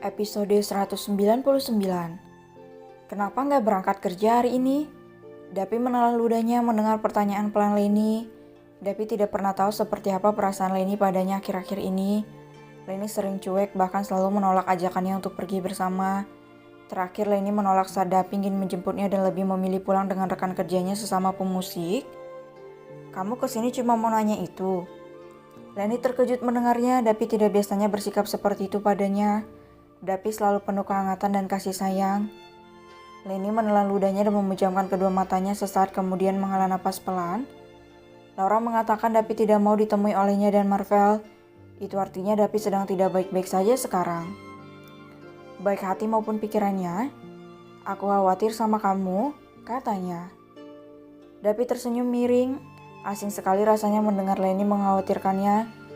Episode 199. Kenapa nggak berangkat kerja hari ini? Dapi menelan ludahnya mendengar pertanyaan pelan Leni. Dapi tidak pernah tahu seperti apa perasaan Leni padanya akhir-akhir ini. Leni sering cuek, bahkan selalu menolak ajakannya untuk pergi bersama. Terakhir Leni menolak saat Dapi ingin menjemputnya dan lebih memilih pulang dengan rekan kerjanya sesama pemusik. Kamu kesini cuma mau nanya itu? Leni terkejut mendengarnya. Dapi tidak biasanya bersikap seperti itu padanya. Dapi selalu penuh kehangatan dan kasih sayang. Leni menelan ludahnya dan memejamkan kedua matanya sesaat kemudian menghela napas pelan. Laura mengatakan Dapi tidak mau ditemui olehnya dan Marvel. Itu artinya Dapi sedang tidak baik-baik saja sekarang. Baik hati maupun pikirannya. Aku khawatir sama kamu, katanya. Dapi tersenyum miring. Asing sekali rasanya mendengar Leni mengkhawatirkannya.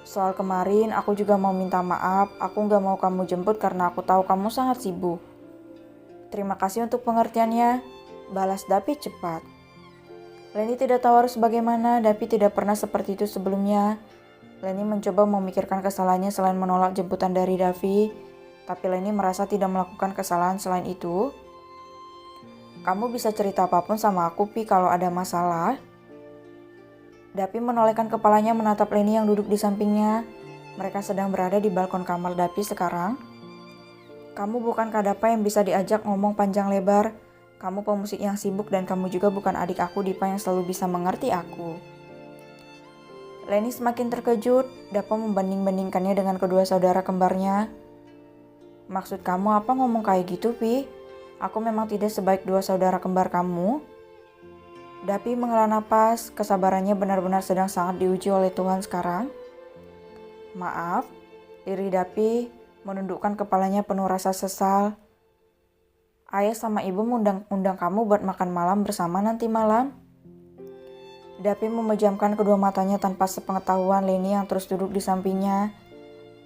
Soal kemarin, aku juga mau minta maaf. Aku gak mau kamu jemput karena aku tahu kamu sangat sibuk. Terima kasih untuk pengertiannya, balas Dapi cepat. Leni tidak tahu harus bagaimana. Dapi tidak pernah seperti itu sebelumnya. Leni mencoba memikirkan kesalahannya selain menolak jemputan dari Davi. Tapi Leni merasa tidak melakukan kesalahan selain itu. Kamu bisa cerita apapun sama aku, Pi, kalau ada masalah. Dapi menolehkan kepalanya menatap Leni yang duduk di sampingnya. Mereka sedang berada di balkon kamar Dapi sekarang. Kamu bukan Kadapa yang bisa diajak ngomong panjang lebar. Kamu pemusik yang sibuk dan kamu juga bukan adik aku Dipa yang selalu bisa mengerti aku. Leni semakin terkejut. Dapa membanding-bandingkannya dengan kedua saudara kembarnya. Maksud kamu apa ngomong kayak gitu, Pi? Aku memang tidak sebaik dua saudara kembar kamu. Dapi menghela napas, kesabarannya benar-benar sedang sangat diuji oleh Tuhan sekarang. Maaf, lirih Dapi menundukkan kepalanya penuh rasa sesal. Ayah sama ibu undang kamu buat makan malam bersama nanti malam. Dapi memejamkan kedua matanya tanpa sepengetahuan Leni yang terus duduk di sampingnya.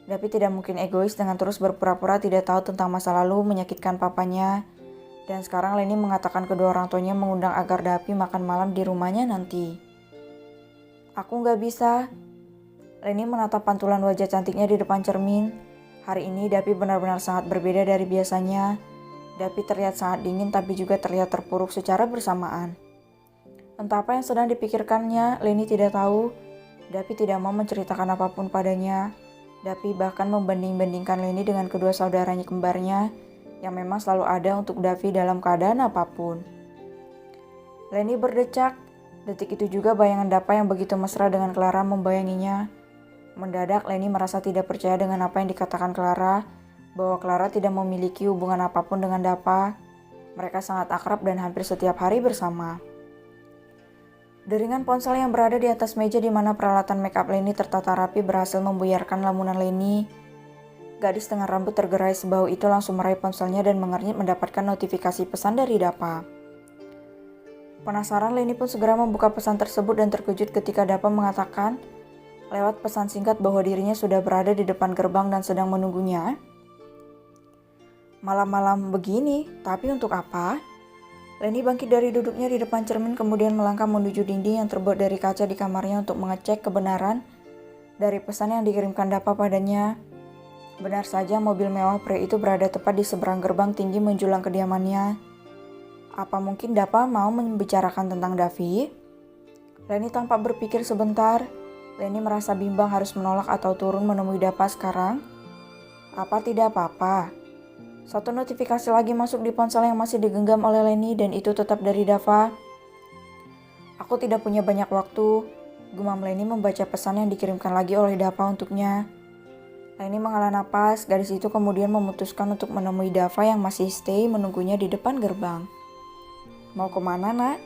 Dapi tidak mungkin egois dengan terus berpura-pura tidak tahu tentang masa lalu menyakitkan papanya. Dan sekarang Leni mengatakan kedua orang tuanya mengundang agar Dapi makan malam di rumahnya nanti. Aku gak bisa. Leni menatap pantulan wajah cantiknya di depan cermin. Hari ini Dapi benar-benar sangat berbeda dari biasanya. Dapi terlihat sangat dingin tapi juga terlihat terpuruk secara bersamaan. Entah apa yang sedang dipikirkannya, Leni tidak tahu. Dapi tidak mau menceritakan apapun padanya. Dapi bahkan membanding-bandingkan Leni dengan kedua saudaranya kembarnya yang memang selalu ada untuk Davi dalam keadaan apapun. Leni berdecak. Detik itu juga bayangan Dapa yang begitu mesra dengan Clara membayanginya. Mendadak Leni merasa tidak percaya dengan apa yang dikatakan Clara, bahwa Clara tidak memiliki hubungan apapun dengan Dapa. Mereka sangat akrab dan hampir setiap hari bersama. Deringan ponsel yang berada di atas meja di mana peralatan make up Leni tertata rapi berhasil membuyarkan lamunan Leni. Gadis dengan rambut tergerai sebau itu langsung meraih ponselnya dan mengernyit mendapatkan notifikasi pesan dari Dapa. Penasaran, Leni pun segera membuka pesan tersebut dan terkejut ketika Dapa mengatakan lewat pesan singkat bahwa dirinya sudah berada di depan gerbang dan sedang menunggunya. Malam-malam begini, tapi untuk apa? Leni bangkit dari duduknya di depan cermin kemudian melangkah menuju dinding yang terbuat dari kaca di kamarnya untuk mengecek kebenaran dari pesan yang dikirimkan Dapa padanya. Benar saja mobil mewah pria itu berada tepat di seberang gerbang tinggi menjulang kediamannya. Apa mungkin Dapa mau membicarakan tentang Davi? Leni tampak berpikir sebentar. Leni merasa bimbang harus menolak atau turun menemui Dapa sekarang. Apa tidak apa-apa? Satu notifikasi lagi masuk di ponsel yang masih digenggam oleh Leni dan itu tetap dari Dava. Aku tidak punya banyak waktu. Gumam Leni membaca pesan yang dikirimkan lagi oleh Dapa untuknya. Leni menghela napas. Gadis itu kemudian memutuskan untuk menemui Dava yang masih stay menunggunya di depan gerbang. Mau kemana, nak?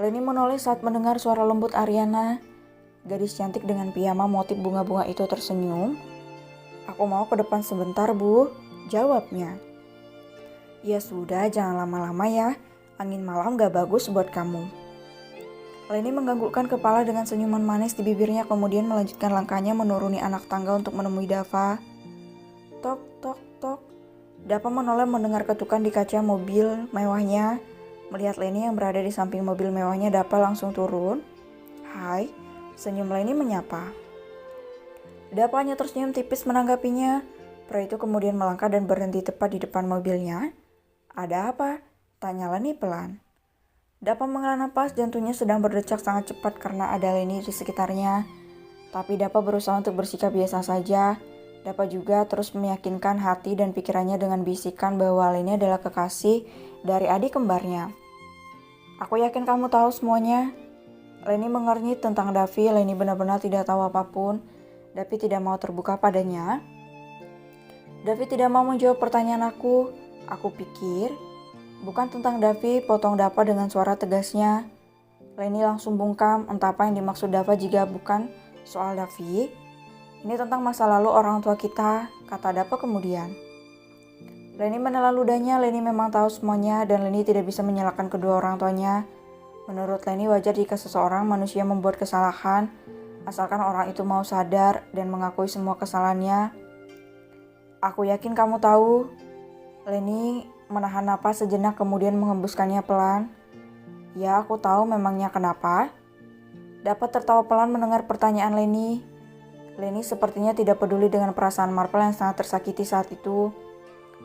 Leni menoleh saat mendengar suara lembut Ariana. Gadis cantik dengan piyama motif bunga-bunga itu tersenyum. Aku mau ke depan sebentar, Bu, jawabnya. Ya sudah, jangan lama-lama ya. Angin malam gak bagus buat kamu. Leni menganggukkan kepala dengan senyuman manis di bibirnya kemudian melanjutkan langkahnya menuruni anak tangga untuk menemui Dava. Tok, tok, tok. Dava menoleh mendengar ketukan di kaca mobil mewahnya. Melihat Leni yang berada di samping mobil mewahnya, Dava langsung turun. Hai, senyum Leni menyapa. Dava hanya tersenyum tipis menanggapinya. Pria itu kemudian melangkah dan berhenti tepat di depan mobilnya. "Ada apa?" tanya Leni pelan. Dapa menghela napas, jantungnya sedang berdetak sangat cepat karena ada Leni di sekitarnya. Tapi Dapa berusaha untuk bersikap biasa saja. Dapa juga terus meyakinkan hati dan pikirannya dengan bisikan bahwa Leni adalah kekasih dari adik kembarnya. "Aku yakin kamu tahu semuanya." Leni mengernyit tentang Davi. Leni benar-benar tidak tahu apapun. Davi tidak mau terbuka padanya. Davi tidak mau menjawab pertanyaan aku. Aku pikir, bukan tentang Davi, potong Dapa dengan suara tegasnya. Leni langsung bungkam, entah apa yang dimaksud Dava jika bukan soal Davi. "Ini tentang masa lalu orang tua kita," kata Dapa kemudian. Leni menelan ludahnya. Leni memang tahu semuanya dan Leni tidak bisa menyalahkan kedua orang tuanya. Menurut Leni wajar jika seseorang manusia membuat kesalahan, asalkan orang itu mau sadar dan mengakui semua kesalahannya. "Aku yakin kamu tahu." Leni menahan napas sejenak kemudian menghembuskannya pelan. "Ya, aku tahu, memangnya kenapa?" Dapat tertawa pelan mendengar pertanyaan Leni. Leni sepertinya tidak peduli dengan perasaan Marple yang sangat tersakiti saat itu.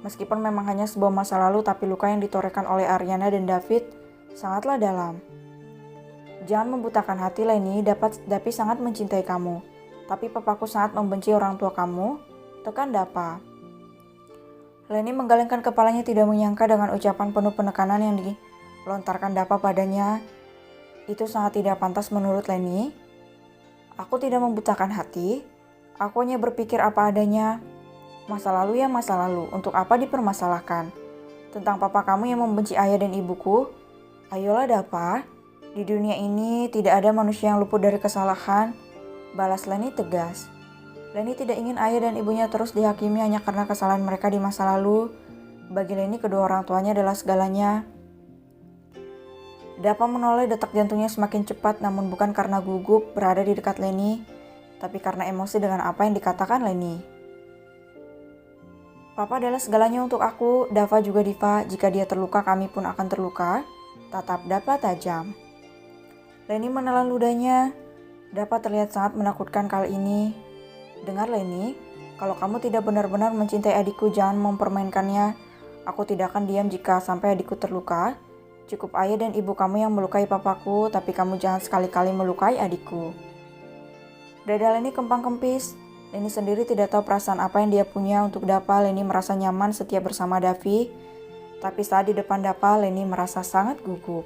Meskipun memang hanya sebuah masa lalu, tapi luka yang ditorehkan oleh Ariana dan David sangatlah dalam. "Jangan membutakan hati, Leni. Dapi sangat mencintai kamu. Tapi papaku sangat membenci orang tua kamu," tekan Dapa. Leni menggelengkan kepalanya, tidak menyangka dengan ucapan penuh penekanan yang dilontarkan Dapa padanya. Itu sangat tidak pantas menurut Leni. "Aku tidak membutakan hati. Aku hanya berpikir apa adanya. Masa lalu ya masa lalu, untuk apa dipermasalahkan? Tentang papa kamu yang membenci ayah dan ibuku? Ayolah Dapa, di dunia ini tidak ada manusia yang luput dari kesalahan," balas Leni tegas. Leni tidak ingin ayah dan ibunya terus dihakimi hanya karena kesalahan mereka di masa lalu. Bagi Leni, kedua orang tuanya adalah segalanya. Dapa menoleh, detak jantungnya semakin cepat, namun bukan karena gugup berada di dekat Leni, tapi karena emosi dengan apa yang dikatakan Leni. "Papa adalah segalanya untuk aku, Dava juga Diva. Jika dia terluka, kami pun akan terluka," tatap Dapa tajam. Leni menelan ludahnya. Dapa terlihat sangat menakutkan kali ini. "Dengar Leni, kalau kamu tidak benar-benar mencintai adikku, jangan mempermainkannya. Aku tidak akan diam jika sampai adikku terluka. Cukup ayah dan ibu kamu yang melukai papaku, tapi kamu jangan sekali-kali melukai adikku." Dada Leni kempang-kempis. Leni sendiri tidak tahu perasaan apa yang dia punya untuk Dapa. Leni merasa nyaman setiap bersama Davi, tapi saat di depan Dapa, Leni merasa sangat gugup.